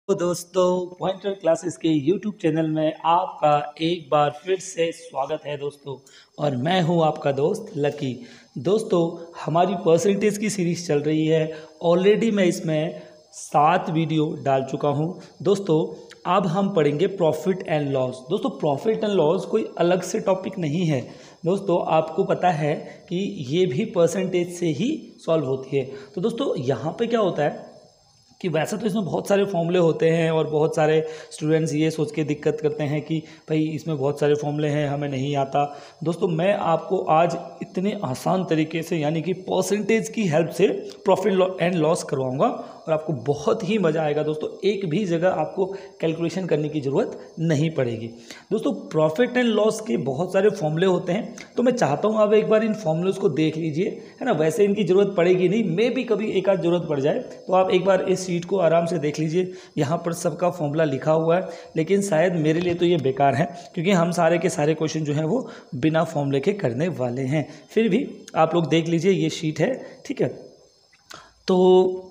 तो दोस्तों pointer classes के यूट्यूब चैनल में आपका एक बार फिर से स्वागत है दोस्तों। और मैं हूं आपका दोस्त लकी। दोस्तों हमारी परसेंटेज की सीरीज़ चल रही है। ऑलरेडी मैं इसमें 7 वीडियो डाल चुका हूं दोस्तों। अब हम पढ़ेंगे प्रॉफिट एंड लॉस। दोस्तों प्रॉफिट एंड लॉस कोई अलग से टॉपिक नहीं है दोस्तों, आपको पता है कि ये भी परसेंटेज से ही सॉल्व होती है। तो दोस्तों यहाँ पे क्या होता है कि वैसे तो इसमें बहुत सारे फॉर्मूले होते हैं और बहुत सारे स्टूडेंट्स ये सोच के दिक्कत करते हैं कि भाई इसमें बहुत सारे फॉर्मूले हैं, हमें नहीं आता। दोस्तों मैं आपको आज इतने आसान तरीके से यानी कि परसेंटेज की हेल्प से प्रॉफिट एंड लॉस करवाऊंगा और आपको बहुत ही मज़ा आएगा दोस्तों। एक भी जगह आपको कैलकुलेशन करने की ज़रूरत नहीं पड़ेगी। दोस्तों प्रॉफिट एंड लॉस के बहुत सारे फॉर्मूले होते हैं, तो मैं चाहता हूँ आप एक बार इन फॉर्मूलेस को देख लीजिए, है ना। वैसे इनकी ज़रूरत पड़ेगी नहीं, मे भी कभी एक आध ज़रूरत पड़ जाए, तो आप एक बार इस शीट को आराम से देख लीजिए। यहाँ पर सबका फॉर्मूला लिखा हुआ है, लेकिन शायद मेरे लिए तो ये बेकार है क्योंकि हम सारे के सारे क्वेश्चन जो हैं वो बिना फॉर्मूले के करने वाले हैं। फिर भी आप लोग देख लीजिए, ये शीट है, ठीक है। तो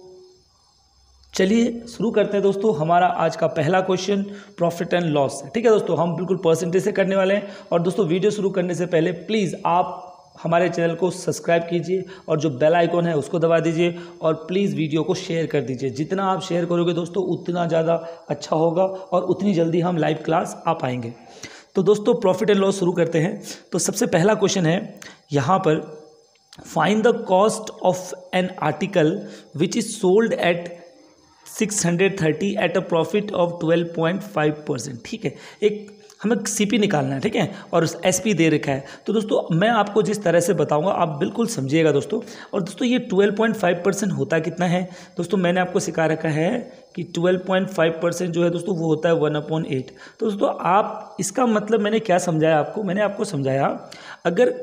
चलिए शुरू करते हैं दोस्तों। हमारा आज का पहला क्वेश्चन प्रॉफिट एंड लॉस, ठीक है दोस्तों। हम बिल्कुल परसेंटेज से करने वाले हैं। और दोस्तों वीडियो शुरू करने से पहले प्लीज़ आप हमारे चैनल को सब्सक्राइब कीजिए और जो बेल आइकॉन है उसको दबा दीजिए और प्लीज़ वीडियो को शेयर कर दीजिए। जितना आप शेयर करोगे दोस्तों उतना ज़्यादा अच्छा होगा और उतनी जल्दी हम लाइव क्लास आ पाएंगे। तो दोस्तों प्रॉफिट एंड लॉस शुरू करते हैं। तो सबसे पहला क्वेश्चन है यहाँ पर, find the cost of an article which is sold at 630 at a profit of 12.5%। ठीक है, एक हमें सीपी निकालना है, ठीक है, और एसपी दे रखा है। तो दोस्तों मैं आपको जिस तरह से बताऊंगा आप बिल्कुल समझिएगा दोस्तों। और दोस्तों ये 12.5% होता कितना है दोस्तों, मैंने आपको सिखा रखा है कि 12.5% जो है दोस्तों वो होता है 1/8। तो दोस्तों आप इसका मतलब मैंने क्या समझाया आपको, मैंने आपको समझाया अगर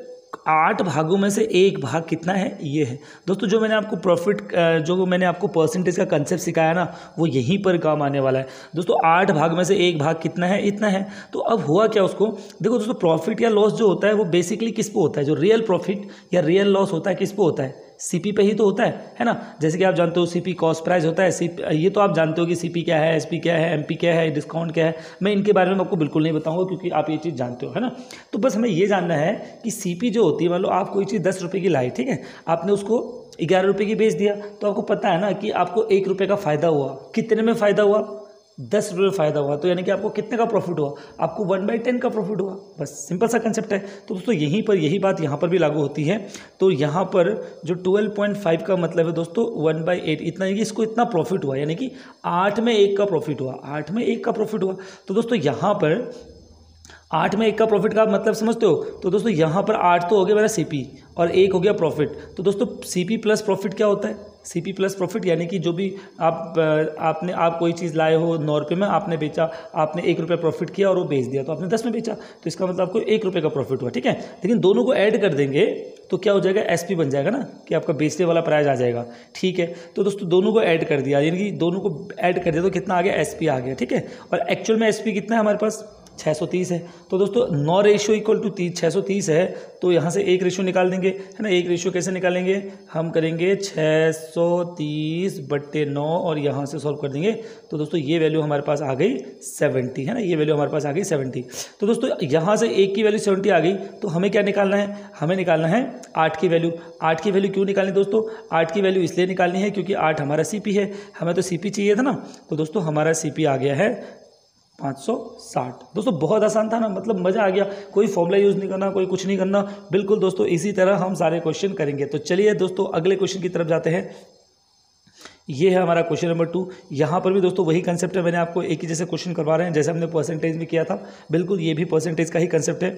8 भागों में से एक भाग कितना है, ये है दोस्तों। जो मैंने आपको प्रॉफिट जो मैंने आपको परसेंटेज का कंसेप्ट सिखाया ना, वो यहीं पर काम आने वाला है दोस्तों। 8 भाग में से एक भाग कितना है, इतना है। तो अब हुआ क्या, उसको देखो दोस्तों, प्रॉफिट या लॉस जो होता है वो बेसिकली किस पे होता है, जो रियल प्रॉफिट या रियल लॉस होता है किस पे होता है, सीपी पे ही तो होता है ना। जैसे कि आप जानते हो सीपी कॉस्ट प्राइस होता है, सीपी ये तो आप जानते हो कि सीपी क्या है, एसपी क्या है, एमपी क्या है, डिस्काउंट क्या है। मैं इनके बारे में आपको बिल्कुल नहीं बताऊंगा क्योंकि आप ये चीज़ जानते हो, है ना। तो बस हमें ये जानना है कि सीपी जो होती है, मान लो आप कोई चीज़ 10 रुपये की लाई, ठीक है, आपने उसको 11 रुपये की बेच दिया, तो आपको पता है ना कि आपको 1 रुपये का फ़ायदा हुआ। कितने में फ़ायदा हुआ, 10 रुपये फ़ायदा हुआ। तो यानी कि आपको कितने का प्रॉफिट हुआ, आपको 1/10 का प्रॉफिट हुआ। बस सिंपल सा कंसेप्ट है। तो दोस्तों यहीं पर यही बात यहाँ पर भी लागू होती है। तो यहाँ पर जो 12.5 का मतलब है दोस्तों 1/8, इतना है कि इसको इतना प्रॉफिट हुआ, यानी कि 8 में 1 का प्रॉफिट हुआ, 8 में 1 का प्रॉफिट हुआ। तो दोस्तों यहाँ पर 8 में 1 का प्रॉफिट का मतलब समझते हो। तो दोस्तों यहाँ पर 8 तो हो गया मेरा सीपी और 1 हो गया प्रॉफिट। तो दोस्तों सीपी प्लस प्रॉफिट क्या होता है, सीपी प्लस प्रॉफिट यानी कि जो भी आप कोई चीज़ लाए हो 9 रुपये में, आपने बेचा, आपने 1 रुपये प्रॉफिट किया और वो बेच दिया, तो आपने 10 में बेचा, तो इसका मतलब आपको 1 रुपये का प्रॉफिट हुआ, ठीक है। लेकिन दोनों को ऐड कर देंगे तो क्या हो जाएगा, एसपी बन जाएगा ना, कि आपका बेचने वाला प्राइस आ जाएगा, ठीक है। तो दोस्तों दोनों को ऐड कर दिया, यानी कि दोनों को ऐड कर दिया तो कितना आ गया, एसपी आ गया, ठीक है। और एक्चुअल में एसपी कितना है हमारे पास, 630 है। तो दोस्तों 9 रेशियो इक्वल टू 630 है, तो यहाँ से 1 रेशियो निकाल देंगे, है ना। 1 रेशियो कैसे निकालेंगे, हम करेंगे 630/9 और यहाँ से सॉल्व कर देंगे। तो दोस्तों ये वैल्यू हमारे पास आ गई 70, है ना, ये वैल्यू हमारे पास आ गई 70। तो दोस्तों यहाँ से 1 की वैल्यू 70 आ गई, तो हमें क्या निकालना है, हमें निकालना है 8 की वैल्यू। 8 की वैल्यू क्यों निकालनी दोस्तों, 8 की वैल्यू इसलिए निकालनी है क्योंकि 8 हमारा सीपी है, हमें तो सीपी चाहिए था ना। तो दोस्तों हमारा सीपी आ गया है 560। दोस्तों बहुत आसान था ना, मतलब मज़ा आ गया, कोई फॉर्मूला यूज़ नहीं करना, कोई कुछ नहीं करना, बिल्कुल दोस्तों इसी तरह हम सारे क्वेश्चन करेंगे। तो चलिए दोस्तों अगले क्वेश्चन की तरफ जाते हैं। ये है हमारा क्वेश्चन नंबर 2। यहाँ पर भी दोस्तों वही कंसेप्ट है, मैंने आपको एक ही जैसे क्वेश्चन करवा रहे हैं जैसे हमने परसेंटेज में किया था, बिल्कुल ये भी परसेंटेज का ही कंसेप्ट है।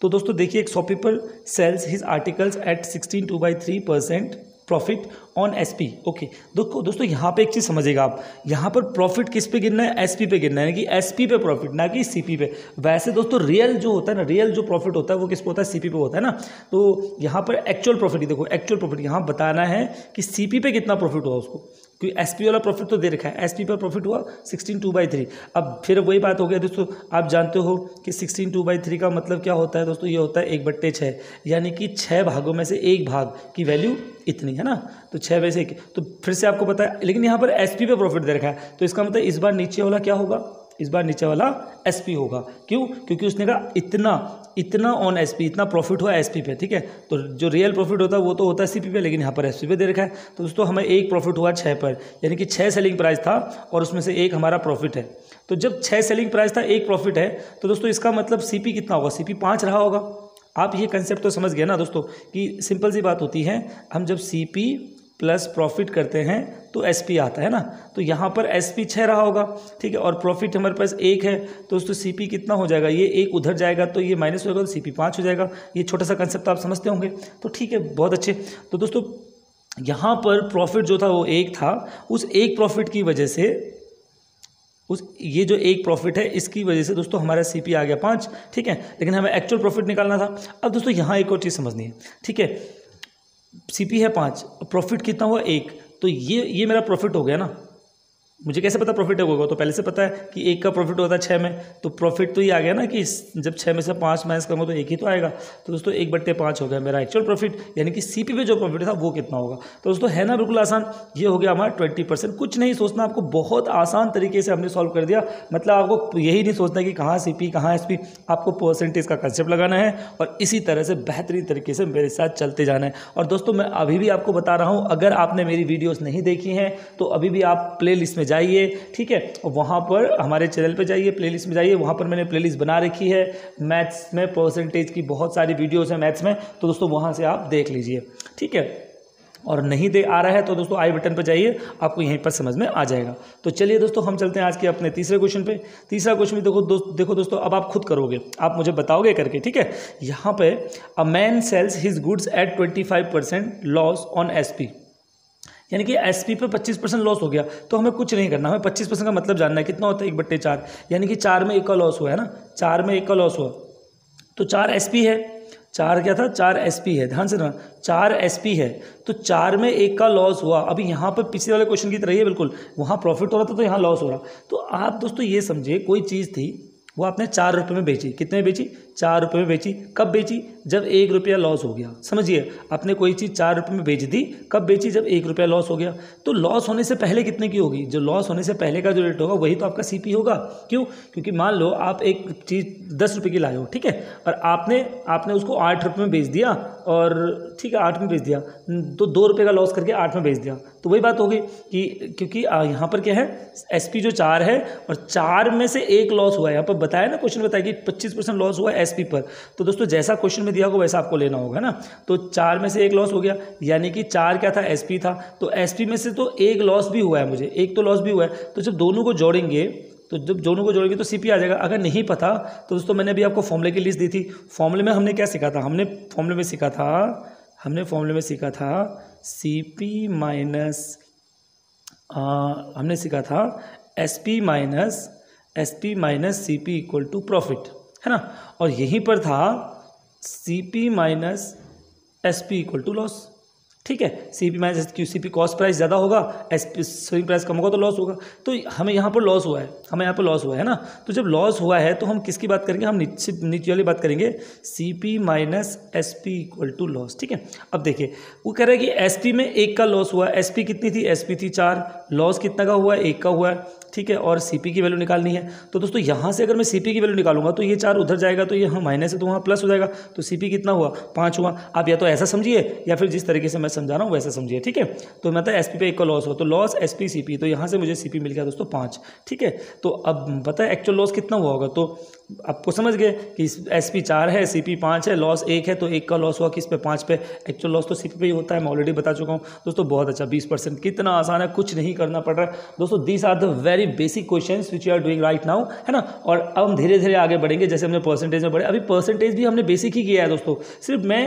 तो दोस्तों देखिए, एक shopkeeper sells his articles at 16.2/3% profit on SP. Okay दोस्तों यहाँ पे एक चीज़ समझिएगा आप, यहाँ पर प्रॉफिट किस पे गिनना है, एसपी पे गिनना है, यानी कि एसपी पे प्रॉफिट, ना कि सीपी पे। वैसे दोस्तों रियल जो होता है ना, रियल जो प्रॉफिट होता है वो किस पे होता है, सीपी पे होता है ना। तो यहाँ पर एक्चुअल प्रॉफिट ही देखो, एक्चुअल प्रॉफिट यहाँ बताना है कि सीपी पे कितना प्रॉफिट हुआ उसको। क्योंकि एसपी वाला प्रॉफिट तो दे रखा है, एसपी पर प्रॉफिट हुआ 16/2/3। अब फिर वही बात हो गया दोस्तों, आप जानते हो कि 16/2/3 का मतलब क्या होता है दोस्तों, ये होता है 1/6, यानी कि 6 भागों में से एक भाग की वैल्यू इतनी है ना, तो 6 में से 1। तो फिर से आपको पता है, लेकिन यहाँ पर एसपी पे प्रॉफिट दे रखा है, तो इसका मतलब इस बार नीचे वाला क्या होगा, इस बार नीचे वाला एसपी होगा। क्यों? क्योंकि उसने कहा इतना ऑन एसपी, इतना प्रॉफिट हुआ एसपी पे, ठीक है। तो जो रियल प्रॉफिट होता है वो तो होता है सीपी पे, लेकिन यहाँ पर एसपी पे दे रखा है। तो दोस्तों हमें एक प्रॉफिट हुआ 6 पर, यानी कि 6 सेलिंग प्राइस था और उसमें से एक हमारा प्रॉफिट है। तो जब 6 सेलिंग प्राइस था, एक प्रॉफिट है, तो दोस्तों इसका मतलब सीपी कितना होगा, सीपी 5 रहा होगा। आप ये कंसेप्ट तो समझ गए ना दोस्तों, कि सिंपल सी बात होती है, हम जब सीपी प्लस प्रॉफिट करते हैं तो एसपी आता है ना, तो यहाँ पर एसपी 6 रहा होगा, ठीक है, और प्रॉफिट हमारे पास 1 है, तो दोस्तों सीपी कितना हो जाएगा, ये 1 उधर जाएगा तो ये माइनस होगा, तो सीपी 5 हो जाएगा। ये छोटा सा कंसेप्ट आप समझते होंगे, तो ठीक है, बहुत अच्छे। तो दोस्तों यहाँ पर प्रॉफिट जो था वो 1 था, उस एक प्रॉफिट की वजह से, ये जो एक प्रॉफिट है इसकी वजह से दोस्तों हमारा सीपी आ गया 5, ठीक है, लेकिन हमें एक्चुअल प्रॉफिट निकालना था। अब दोस्तों यहाँ एक और चीज़ समझनी है, ठीक है, सीपी है 5, प्रॉफिट कितना हुआ 1, तो ये मेरा प्रॉफिट हो गया ना। मुझे कैसे पता प्रॉफिट होगा, तो पहले से पता है कि 1 का प्रॉफिट होता है 6 में, तो प्रॉफिट तो ये आ गया ना कि जब 6 में से 5 माइनस करूँगा तो 1 ही तो आएगा। तो दोस्तों 1/5 हो गया मेरा एक्चुअल प्रॉफिट, यानी कि सीपी पे जो प्रॉफिट था वो कितना होगा। तो दोस्तों है ना बिल्कुल आसान, ये हो गया हमारा 20%। कुछ नहीं सोचना आपको, बहुत आसान तरीके से हमने सॉल्व कर दिया। मतलब आपको यही नहीं सोचना कि कहाँ सीपी कहाँ एसपी, आपको परसेंटेज का कंसेप्ट लगाना है और इसी तरह से बेहतरीन तरीके से मेरे साथ चलते जाना है। और दोस्तों मैं अभी भी आपको बता रहा हूँ, अगर आपने मेरी वीडियोज़ नहीं देखी हैं तो अभी भी आप प्ले लिस्ट में जाइए, ठीक है, और वहाँ पर हमारे चैनल पे जाइए, प्लेलिस्ट में जाइए, वहाँ पर मैंने प्लेलिस्ट बना रखी है, मैथ्स में परसेंटेज की बहुत सारी वीडियोस हैं मैथ्स में, तो दोस्तों वहाँ से आप देख लीजिए, ठीक है। और नहीं दे आ रहा है तो दोस्तों आई बटन पर जाइए, आपको यहीं पर समझ में आ जाएगा। तो चलिए दोस्तों हम चलते हैं आज के अपने तीसरे क्वेश्चन पे। तीसरा क्वेश्चन देखो दोस्तों, अब आप खुद करोगे, आप मुझे बताओगे करके, ठीक है। यहाँ पे a man sales his goods at 25% loss on SP, यानी कि एसपी पे 25% लॉस हो गया। तो हमें कुछ नहीं करना, हमें 25% का मतलब जानना है कितना होता है 1/4, यानी कि 4 में 1 का लॉस हुआ है ना, 4 में 1 का लॉस हुआ, तो 4 एसपी है, 4 क्या था, 4 एसपी है, ध्यान से ना, 4 एसपी है, तो 4 में 1 का लॉस हुआ। अभी यहाँ पर पिछले वाले क्वेश्चन की तरह ही है बिल्कुल, वहाँ प्रॉफिट हो रहा था तो यहाँ लॉस हो रहा। तो आप दोस्तों ये समझिए, कोई चीज़ थी वो आपने 4 रुपये में बेची, कितने में बेची, 4 रुपये में बेची। कब बेची, जब 1 रुपया लॉस हो गया। समझिए, आपने कोई चीज़ 4 रुपये में बेच दी, कब बेची, जब 1 रुपया लॉस हो गया। तो लॉस होने से पहले कितने की होगी, जो लॉस होने से पहले का जो रेट होगा वही तो आपका सीपी होगा। क्यों? क्योंकि मान लो आप एक चीज़ 10 रुपये की लाए हो, ठीक है, और आपने उसको 8 रुपये में बेच दिया, और ठीक है 8 में बेच दिया, तो 2 रुपये का लॉस करके 8 में बेच दिया। तो वही बात होगी कि क्योंकि यहाँ पर क्या है, एसपी जो 4 है और 4 में से 1 लॉस हुआ है। यहाँ पर बताया ना, क्वेश्चन बताया कि 25% लॉस हुआ है एसपी पर। तो दोस्तों जैसा क्वेश्चन में दिया होगा वैसा आपको लेना होगा ना। तो 4 में से 1 लॉस हो गया, यानी कि 4 क्या था, एसपी था, तो एसपी में से तो 1 लॉस भी हुआ है, मुझे 1 तो लॉस भी हुआ है। तो जब दोनों को जोड़ेंगे तो सीपी आ जाएगा। अगर नहीं पता तो दोस्तों मैंने अभी आपको फॉर्मूले की लिस्ट दी थी। फॉर्मूले में हमने क्या सीखा था, हमने फॉर्मूले में सीखा था सीपी माइनस, हमने सीखा था SP minus CP equal to profit, है ना। और यहीं पर था CP minus SP equal to loss, ठीक है। CP minus Q, CP cost price ज़्यादा होगा, एसपी सेलिंग प्राइस कम होगा तो लॉस होगा। तो हमें यहाँ पर लॉस हुआ है, ना। तो जब लॉस हुआ है तो हम किसकी बात करेंगे, हम नीचे वाली बात करेंगे, CP minus SP equal to loss, ठीक है। अब देखिए वो कह रहा है कि एसपी में 1 का लॉस हुआ, एसपी कितनी थी, एसपी थी 4, लॉस कितना का हुआ है, 1 का हुआ है, ठीक है, और सीपी की वैल्यू निकालनी है। तो दोस्तों यहाँ से अगर मैं सीपी की वैल्यू निकालूंगा तो ये 4 उधर जाएगा, तो यहाँ माइनस है तो वहाँ प्लस हो जाएगा, तो सीपी कितना हुआ, 5 हुआ। आप या तो ऐसा समझिए या फिर जिस तरीके से मैं समझा रहा हूँ वैसा समझिए, ठीक है। तो मतलब एसपी पे 1 का लॉस हो, तो लॉस एसपी सीपी, तो यहाँ से मुझे सीपी मिल गया दोस्तों 5, ठीक है। तो अब पता है एक्चुअल लॉस कितना हुआ होगा, तो आपको समझ गए कि एसपी 4 है, सीपी 5 है, लॉस 1 है, तो 1 का लॉस हुआ किस पे, 5 पे। एक्चुअल लॉस तो सीपी पे ही होता है, मैं ऑलरेडी बता चुका हूँ दोस्तों। बहुत अच्छा, 20%, कितना आसान है, कुछ नहीं करना पड़ रहा है दोस्तों। These are the very basic questions which you are doing right now, है ना। और अब हम धीरे धीरे आगे बढ़ेंगे, जैसे हमने परसेंटेज में बढ़े, अभी परसेंटेज भी हमने बेसिक ही किया है दोस्तों। सिर्फ मैं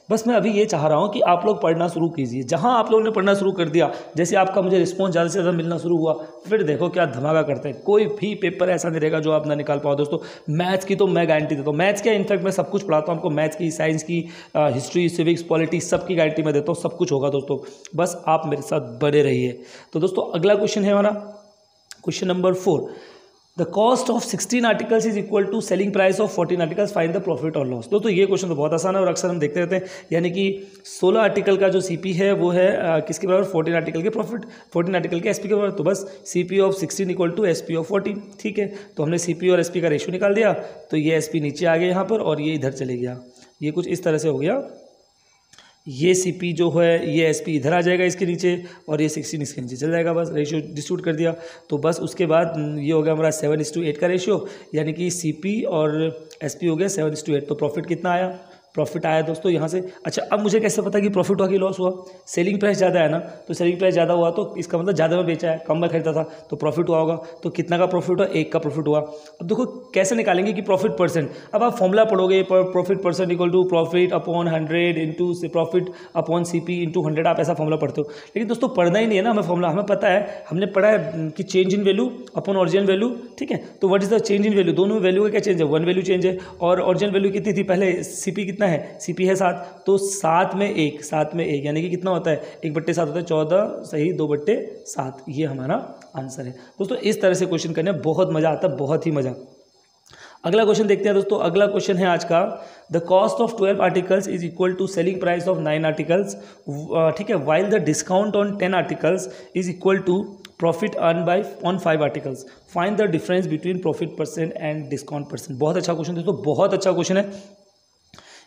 बस मैं अभी ये चाह रहा हूँ कि आप लोग पढ़ना शुरू कीजिए। जहाँ आप लोगों ने पढ़ना शुरू कर दिया, जैसे आपका मुझे रिस्पॉन्स ज़्यादा से ज़्यादा मिलना शुरू हुआ, फिर देखो क्या धमाका करते हैं। कोई भी पेपर ऐसा नहीं रहेगा जो आप ना निकाल पाओ दोस्तों। मैथ्स की तो मैं गारंटी देता हूँ, मैथ्स क्या इनफैक्ट मैं सब कुछ पढ़ाता हूँ आपको, मैथ्स की, साइंस की, हिस्ट्री, सिविक्स, पॉलिटिक्स, सब की गारंटी मैं देता हूँ, सब कुछ होगा दोस्तों। बस आप मेरे साथ बने रहिए। तो दोस्तों अगला क्वेश्चन है हमारा question number 4। The cost of 16 articles is equal to selling price of 14 articles, find the profit और लॉस। दोस्तों ये क्वेश्चन तो बहुत आसान है और अक्सर हम देखते रहते हैं। यानी कि 16 आर्टिकल का जो सीपी है वो है किसके बराबर, 14 आर्टिकल के प्रॉफिट, 14 आर्टिकल के एसपी के बराबर। तो बस CP of 16 equal to SP of 14। ठीक है, तो हमने सीपी और एसपी का रेशियो निकाल दिया, तो ये एसपी नीचे आ गया यहाँ पर और ये इधर चले गया। ये कुछ इस तरह से हो गया। ये सीपी जो है ये एसपी इधर आ जाएगा इसके नीचे और ये 16 इसके नीचे चल जाएगा। बस रेशियो डिस्ट्रीब्यूट कर दिया, तो बस उसके बाद ये हो गया हमारा 7:8 का रेशियो, यानी कि सीपी और एसपी हो गया 7:8। तो प्रॉफिट कितना आया, प्रॉफिट आया दोस्तों यहाँ से। अच्छा, अब मुझे कैसे पता कि प्रॉफिट हुआ कि लॉस हुआ? सेलिंग प्राइस ज़्यादा है ना, तो सेलिंग प्राइस ज़्यादा हुआ तो इसका मतलब ज़्यादा में बेचा है, कम में खरीदा था तो प्रॉफिट हुआ होगा। तो कितना का प्रॉफिट हुआ? 1 का प्रॉफिट हुआ। अब देखो कैसे निकालेंगे कि प्रॉफिट परसेंट। अब आप फॉर्मूला पढ़ोगे, profit percent equal to profit upon 100 into profit upon CP into 100, आप ऐसा फॉर्मूला पढ़ते हो। लेकिन दोस्तों पढ़ना ही नहीं है ना हमें फॉर्मूला, हमें पता है, हमने पढ़ा है कि change in value upon original value. ठीक है, तो what is the change in value? दोनों वैल्यू का क्या चेंज है? 1 वैल्यू चेंज है। और ओरिजिनल वैल्यू कितनी थी पहले? सीपी कितना है? सीपी है 7, तो 7 में 1 यानी कि कितना होता है? 1/7 होता है 14 सही 2/7। ये हमारा आंसर है दोस्तों। इस तरह से क्वेश्चन करने में बहुत मजा आता है, बहुत ही मजा। अगला क्वेश्चन देखते हैं दोस्तों। अगला क्वेश्चन है आज का, the cost of 12 articles is equal to selling price of 9 articles. ठीक है, while the discount on 10 articles is equal to profit earn by on 5 articles, find the difference between profit percent and discount percent. बहुत अच्छा question दोस्तों, बहुत अच्छा question है।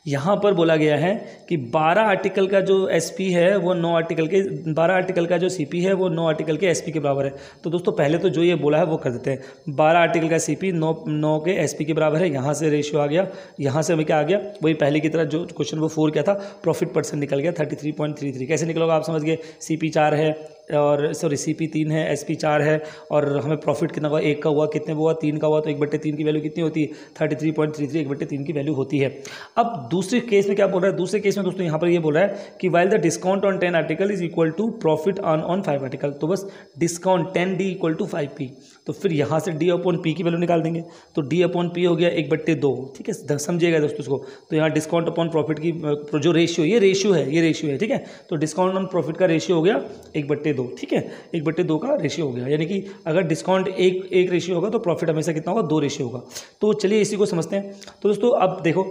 यहाँ पर बोला गया है कि 12 आर्टिकल का जो एसपी है वो 9 आर्टिकल के, 12 आर्टिकल का जो सीपी है वो 9 आर्टिकल के एसपी के बराबर है। तो दोस्तों पहले तो जो ये बोला है वो कर देते हैं। 12 आर्टिकल का सीपी 9 के एसपी के बराबर है। यहाँ से रेशियो आ गया, यहाँ से हमें क्या आ गया? वही पहले की तरह जो क्वेश्चन वो 4 क्या था, प्रॉफिट परसेंट निकल गया 33.33। कैसे निकलोगा आप समझ गए। सीपी 4 है और सॉरी सीपी 3 है, एसपी 4 है और हमें प्रॉफिट कितना हुआ? 1 का हुआ, कितने हुआ? 3 का हुआ। तो 1/3 की वैल्यू कितनी होती है? 33.33, 1/3 की वैल्यू होती है। अब दूसरे केस में क्या बोल रहा है? दूसरे केस में दोस्तों यहाँ पर ये बोल रहा है कि while the discount on 10 article is equal to profit on 5 article. तो बस discount 10D equal to 5P, तो फिर यहाँ से D अपॉन P की वैल्यू निकाल देंगे। तो D अपॉन P हो गया 1/2। ठीक है, समझिएगा दोस्तों इसको। तो यहाँ डिस्काउंट अपॉन प्रॉफिट की जो रेशियो, ये रेशियो है। ठीक है, तो डिस्काउंट ऑन प्रॉफिट का रेशियो हो गया 1/2। ठीक है, 1/2 का रेशियो हो गया, यानी कि अगर डिस्काउंट एक रेशियो होगा तो प्रॉफिट हमेशा कितना होगा? 2 रेशियो होगा। तो चलिए इसी को समझते हैं। तो दोस्तों अब देखो,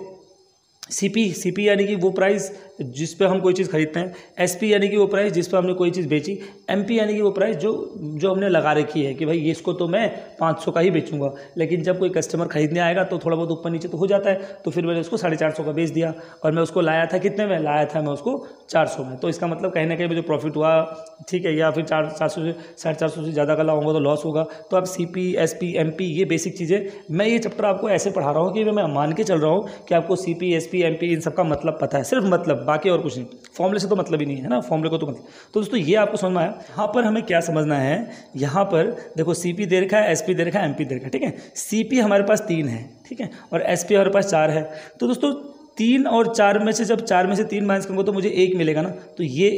सीपी यानी कि वो प्राइस जिस पे हम कोई चीज़ खरीदते हैं, एसपी यानी कि वो प्राइस जिस पे हमने कोई चीज़ बेची, एमपी यानी कि वो प्राइस जो हमने लगा रखी है कि भाई ये इसको तो मैं 500 का ही बेचूंगा, लेकिन जब कोई कस्टमर खरीदने आएगा तो थोड़ा बहुत ऊपर नीचे तो हो जाता है, तो फिर मैंने उसको 450 का बेच दिया और मैं उसको लाया था कितने में? लाया था मैं उसको 400 में। तो इसका मतलब कहीं ना कहीं जो प्रॉफिट हुआ, ठीक है, या फिर 400 से 450 से ज़्यादा का लाऊंगा तो लॉस होगा। तो अब सीपी, एसपी, एमपी ये बेसिक चीज़ें, मैं ये चैप्टर आपको ऐसे पढ़ा रहा हूँ कि मैं मान के चल रहा हूँ कि आपको सीपी, एसपी, एमपी इन सबका मतलब पता है, सिर्फ मतलब, बाकी और कुछ नहीं। फॉर्मूले से तो मतलब ही नहीं है ना, फॉर्मूले को तो मतलब। तो दोस्तों ये आपको समझ में आया। यहाँ पर हमें क्या समझना है, यहाँ पर देखो सीपी दे रखा है, एसपी दे रखा है, एमपी दे रखा है। ठीक है, सीपी हमारे पास 3 है, ठीक है, और एसपी हमारे पास 4 है। तो दोस्तों 3 और 4 में से जब 4 में से 3 माइनस करूँगा तो मुझे 1 मिलेगा ना, तो ये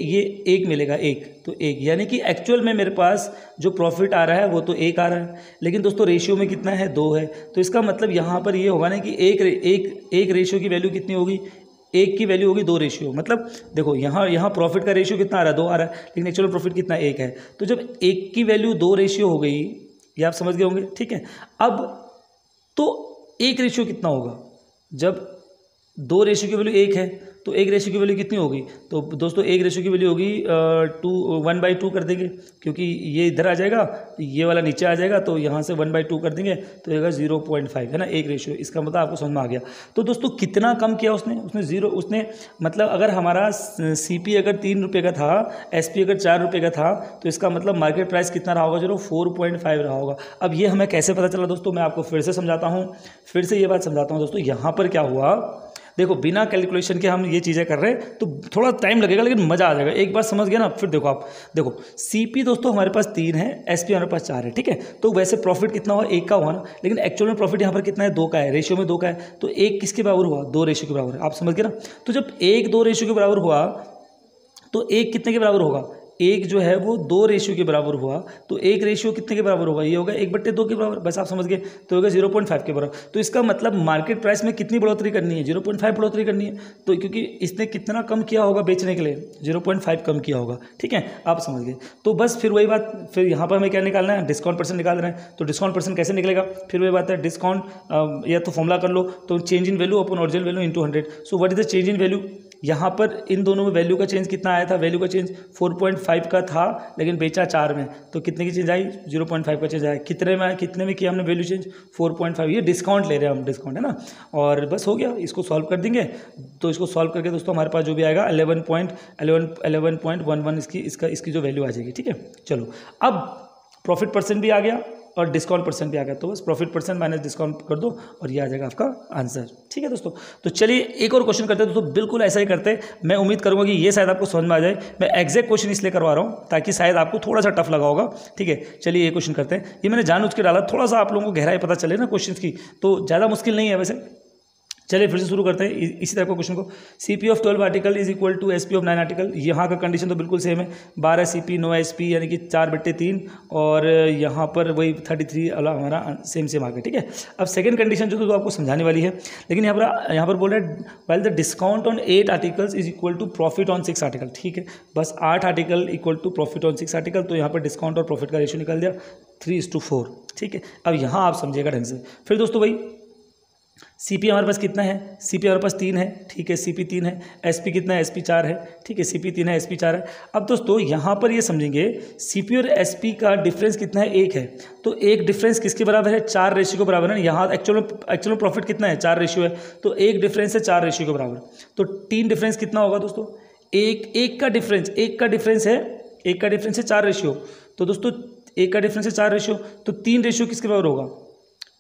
1 मिलेगा, 1 तो 1, यानी कि एक्चुअल में मेरे पास जो प्रॉफिट आ रहा है वो तो 1 आ रहा है, लेकिन दोस्तों रेशियो में कितना है? 2 है। तो इसका मतलब यहाँ पर ये होगा ना कि एक रेशियो की वैल्यू कितनी होगी? 1 की वैल्यू होगी 2 रेशियो। मतलब देखो यहाँ प्रॉफिट का रेशियो कितना आ रहा है? 2 आ रहा है, लेकिन एक्चुअल प्रॉफिट कितना? 1 है। तो जब 1 की वैल्यू 2 रेशियो हो गई, ये आप समझ गए होंगे, ठीक है। अब तो 1 रेशियो कितना होगा? जब 2 रेशियो की वैल्यू 1 है तो 1 रेशियो की वैल्यू कितनी होगी? तो दोस्तों 1 रेशियो की वैल्यू होगी 1/2 कर देंगे, क्योंकि ये इधर आ जाएगा, ये वाला नीचे आ जाएगा, तो यहाँ से 1/2 कर देंगे तो आएगा 0.5, है ना, 1 रेशियो। इसका मतलब आपको समझ में आ गया। तो दोस्तों कितना कम किया उसने मतलब अगर हमारा सीपी अगर 3 रुपये का था, एसपी अगर 4 रुपये का था, तो इसका मतलब मार्केट प्राइस कितना रहा होगा? 4.5 रहा होगा। अब ये हमें कैसे पता चला दोस्तों? मैं आपको फिर से समझाता हूँ, फिर से ये बात समझाता हूँ दोस्तों। यहाँ पर क्या हुआ, देखो बिना कैलकुलेशन के हम ये चीज़ें कर रहे हैं तो थोड़ा टाइम लगेगा लेकिन मज़ा आ जाएगा। एक बार समझ गया ना, फिर देखो आप देखो CP दोस्तों हमारे पास 3 है, SP हमारे पास 4 है, ठीक है। तो वैसे प्रॉफिट कितना हुआ, 1 का हुआ ना, लेकिन एक्चुअल में प्रॉफिट यहाँ पर कितना है, 2 का है, रेशियो में 2 का है। तो 1 किसके बराबर हुआ, 2 रेशियो के बराबर है। आप समझ गए ना। तो जब 1 2 रेशियो के बराबर हुआ तो 1 कितने के बराबर होगा, 1 जो है वो 2 रेशियो के बराबर हुआ। तो 1 रेशियो कितने के बराबर होगा, ये होगा 1/2 के बराबर। बस आप समझ गए, तो होगा 0.5 के बराबर। तो इसका मतलब मार्केट प्राइस में कितनी बढ़ोतरी करनी है, 0.5 बढ़ोतरी करनी है। तो क्योंकि इसने कितना कम किया होगा बेचने के लिए, 0.5 कम किया होगा, ठीक है, आप समझ गए। तो बस फिर वही बात, फिर यहाँ पर हमें क्या निकालना है, डिस्काउंट परसेंट निकाल रहे हैं। तो डिस्काउंट परसेंट कैसे निकलेगा, फिर वही बात है, डिस्काउंट या तो फॉर्मूला कर लो, तो change in value upon original value into 100। So what is the change in value, यहाँ पर इन दोनों में वैल्यू का चेंज कितना आया था, वैल्यू का चेंज 4.5 का था लेकिन बेचा 4 में, तो कितने की चेंज आई, 0.5 का चेंज आया। कितने में आया, कितने में किया हमने वैल्यू चेंज, 4.5। ये डिस्काउंट ले रहे हैं हम, डिस्काउंट है ना। और बस हो गया, इसको सॉल्व कर देंगे। तो इसको सॉल्व करके दोस्तों हमारे पास जो भी आएगा 11.11 इसकी जो वैल्यू आ जाएगी, ठीक है। चलो अब प्रॉफिट परसेंट भी आ गया और डिस्काउंट परसेंट भी आ गया, तो बस प्रॉफिट परसेंट माइनस डिस्काउंट कर दो और ये आ जाएगा आपका आंसर, ठीक है दोस्तों। तो चलिए एक और क्वेश्चन करते हैं दोस्तों, बिल्कुल ऐसा ही करते हैं। मैं उम्मीद करूंगा कि ये शायद आपको समझ में आ जाए। मैं एग्जैक्ट क्वेश्चन इसलिए करवा रहा हूँ ताकि शायद आपको थोड़ा सा टफ लगा होगा, ठीक है। चलिए ये क्वेश्चन करते हैं। ये मैंने जानबूझ के डाला, थोड़ा सा आप लोगों को गहराई पता चले ना क्वेश्चन की, तो ज़्यादा मुश्किल नहीं है वैसे। चलिए फिर से शुरू करते हैं इसी तरह का क्वेश्चन को। CP of 12 article is equal to SP of 9 article. यहाँ का कंडीशन तो बिल्कुल सेम है, 12 CP 9 SP यानी कि 4/3, और यहाँ पर वही 33 हमारा सेम आ गया, ठीक है। अब सेकंड कंडीशन जो तो आपको समझाने वाली है, लेकिन यहाँ पर बोल रहा है while the discount on 8 articles is equal to profit on 6 article, ठीक है। बस 8 article equal to profit on 6 article, तो यहाँ पर डिस्काउंट और प्रॉफिट का रेशियो निकल दिया 3:4, ठीक है। अब यहाँ आप समझिएगा ढंग से। फिर दोस्तों वही CP हमारे पास कितना है, CP हमारे पास 3 है, ठीक है, CP 3 है। SP कितना है, SP 4 है, ठीक है, CP 3 है, SP 4 है। अब दोस्तों यहाँ पर ये समझेंगे CP और SP का डिफरेंस कितना है, 1 है। तो एक डिफरेंस किसके बराबर है, 4 रेशियो के बराबर है। यहाँ एक्चुअल प्रॉफिट कितना है, 4 रेशियो है, तो एक डिफरेंस है 4 रेशियो के बराबर। तो 3 डिफरेंस कितना होगा दोस्तों, एक का डिफरेंस है 4 रेशियो। तो दोस्तों एक का डिफरेंस है 4 रेशियो, तो 3 रेशियो किसके बराबर होगा,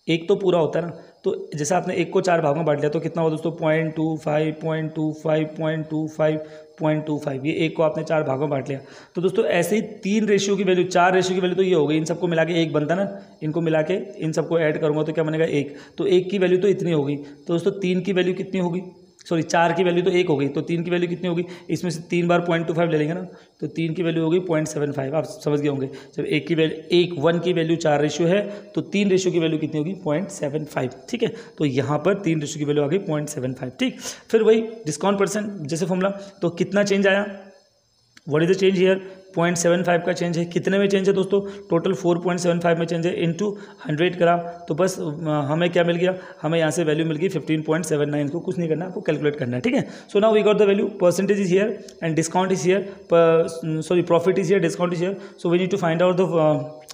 एक तो पूरा होता है ना। तो जैसे आपने एक को 4 भागों में बांट लिया तो कितना हुआ दोस्तों, 0.25 ये एक को आपने 4 भागों में बांट लिया। तो दोस्तों ऐसे ही 3 रेशियो की वैल्यू, 4 रेशियो की वैल्यू तो ये हो गई, इन सबको मिला के 1 बनता ना, इनको मिला के इन सबको ऐड करूँगा तो क्या बनेगा 1। तो 1 की वैल्यू तो इतनी होगी। तो दोस्तों 3 की वैल्यू कितनी होगी, सॉरी 4 की वैल्यू तो 1 हो गई, तो 3 की वैल्यू कितनी होगी, इसमें से 3 बार 0.25 ले लेंगे ना, तो 3 की वैल्यू होगी 0.75। आप समझ गए होंगे, जब 1 की वैल्यू 4 रेशियो है तो 3 रेशियो की वैल्यू कितनी होगी, 0.75, ठीक है। तो यहाँ पर 3 रेशियो की वैल्यू आ गई 0.75, ठीक। फिर वही डिस्काउंट परसेंट जैसे फॉर्मूला, तो कितना चेंज आया, what is the change here, 0.75 का चेंज है। कितने में चेंज है दोस्तों, टोटल 4.75 में चेंज है, इनटू 100 करा तो बस हमें क्या मिल गया, हमें यहाँ से वैल्यू मिल गई 15.79। को कुछ नहीं करना, आपको कैलकुलेट करना है, ठीक है। So now we got the value, percentage is here and discount is here, sorry profit is here, discount is here. So we need to find out the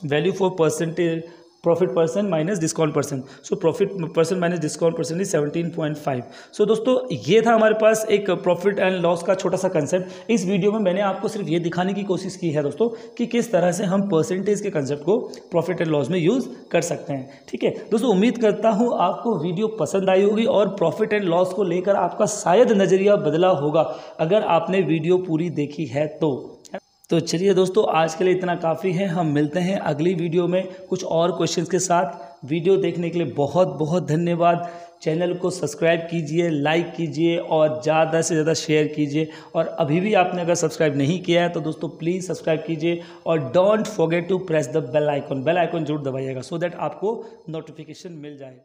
value for percentage profit percent minus discount percent. So profit percent minus discount percent is 17.5। So दोस्तों ये था हमारे पास एक profit and loss का छोटा सा concept. इस video में मैंने आपको सिर्फ ये दिखाने की कोशिश की है दोस्तों कि किस तरह से हम परसेंटेज के कंसेप्ट को प्रॉफिट एंड लॉस में यूज़ कर सकते हैं, ठीक है दोस्तों। उम्मीद करता हूँ आपको वीडियो पसंद आई होगी और प्रॉफिट एंड लॉस को लेकर आपका शायद नज़रिया बदला होगा अगर आपने वीडियो पूरी देखी है तो चलिए दोस्तों आज के लिए इतना काफ़ी है। हम मिलते हैं अगली वीडियो में कुछ और क्वेश्चंस के साथ। वीडियो देखने के लिए बहुत बहुत धन्यवाद। चैनल को सब्सक्राइब कीजिए, लाइक कीजिए और ज़्यादा से ज़्यादा शेयर कीजिए। और अभी भी आपने अगर सब्सक्राइब नहीं किया है तो दोस्तों प्लीज़ सब्सक्राइब कीजिए और don't forget to press the bell icon जरूर दबाइएगा सो दैट आपको नोटिफिकेशन मिल जाए।